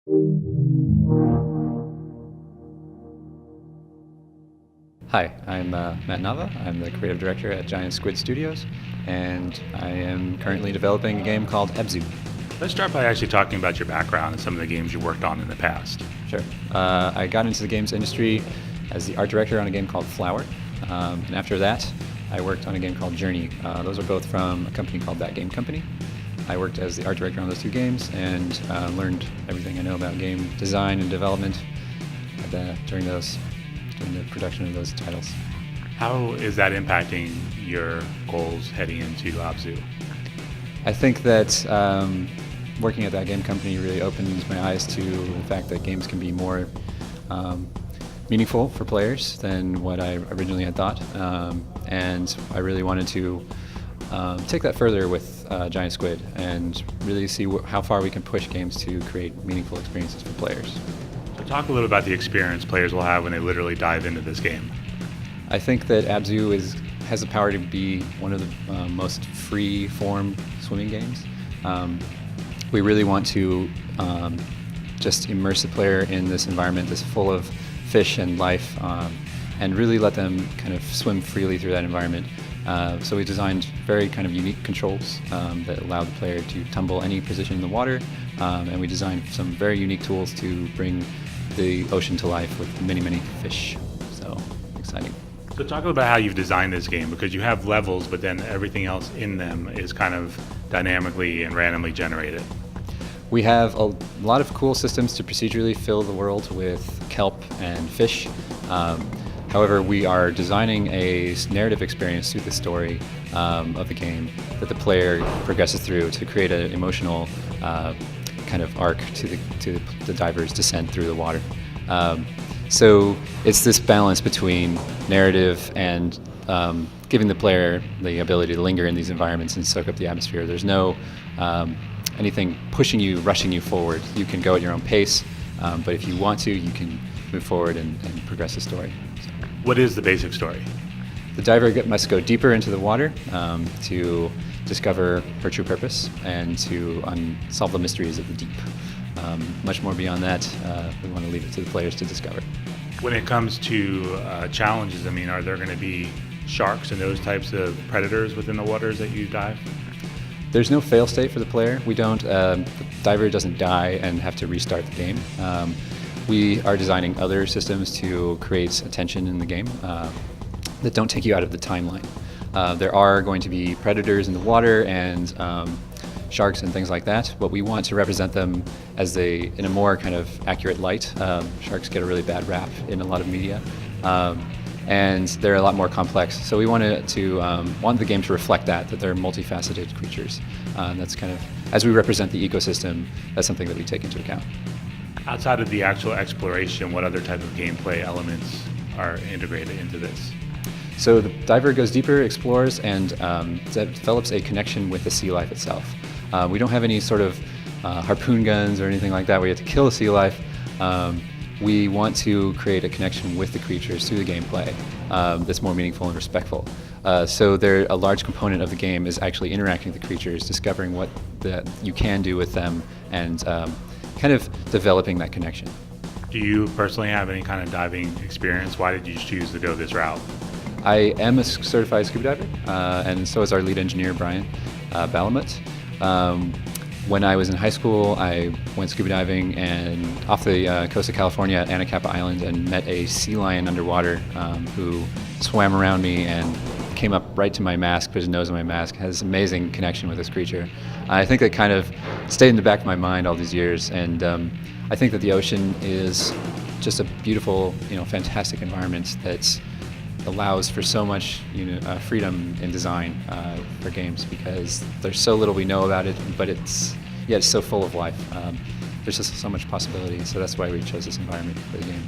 Hi, I'm Matt Nava. I'm the creative director at Giant Squid Studios, and I am currently developing a game called Abzu. Let's start by actually talking about your background and some of the games you worked on in the past. Sure. I got into the games industry as the art director on a game called Flower, and after that, I worked on a game called Journey. Those are both from a company called That Game Company. I worked as the art director on those two games and learned everything I know about game design and development during the production of those titles. How is that impacting your goals heading into Abzu? I think that working at That Game Company really opened my eyes to the fact that games can be more meaningful for players than what I originally had thought, and I really wanted to take that further with Giant Squid and really see how far we can push games to create meaningful experiences for players. So talk a little about the experience players will have when they literally dive into this game. I think that Abzu has the power to be one of the most free-form swimming games. We really want to just immerse the player in this environment that's full of fish and life, and really let them kind of swim freely through that environment. So we designed very kind of unique controls that allow the player to tumble any position in the water, and we designed some very unique tools to bring the ocean to life with many, many fish. So exciting. So talk about how you've designed this game, because you have levels, but then everything else in them is kind of dynamically and randomly generated. We have a lot of cool systems to procedurally fill the world with kelp and fish. However, we are designing a narrative experience through the story of the game that the player progresses through to create an emotional kind of arc to the diver's descent through the water. So it's this balance between narrative and giving the player the ability to linger in these environments and soak up the atmosphere. There's no anything pushing you, rushing you forward. You can go at your own pace, but if you want to, you can move forward and progress the story. So. What is the basic story? The diver must go deeper into the water to discover her true purpose and to solve the mysteries of the deep. Much more beyond that, we want to leave it to the players to discover. When it comes to challenges, I mean, are there going to be sharks and those types of predators within the waters that you dive? There's no fail state for the player. The diver doesn't die and have to restart the game. We are designing other systems to create attention in the game that don't take you out of the timeline. There are going to be predators in the water and sharks and things like that, but we want to represent them in a more kind of accurate light. Sharks get a really bad rap in a lot of media, and they're a lot more complex. So we want the game to reflect that they're multifaceted creatures. That's kind of, as we represent the ecosystem, that's something that we take into account. Outside of the actual exploration, what other type of gameplay elements are integrated into this? So the diver goes deeper, explores, and develops a connection with the sea life itself. We don't have any sort of harpoon guns or anything like that where you have to kill the sea life. We want to create a connection with the creatures through the gameplay that's more meaningful and respectful. So a large component of the game is actually interacting with the creatures, discovering what you can do with them, and kind of developing that connection. Do you personally have any kind of diving experience? Why did you choose to go this route? I am a certified scuba diver, and so is our lead engineer, Brian Balamut. When I was in high school, I went scuba diving and off the coast of California at Anacapa Island and met a sea lion underwater who swam around me and came up right to my mask, put his nose on my mask, has amazing connection with this creature. I think that kind of stayed in the back of my mind all these years, and I think that the ocean is just a beautiful, fantastic environment that allows for so much freedom in design for games, because there's so little we know about it, but it's so full of life. There's just so much possibility, so that's why we chose this environment for the game.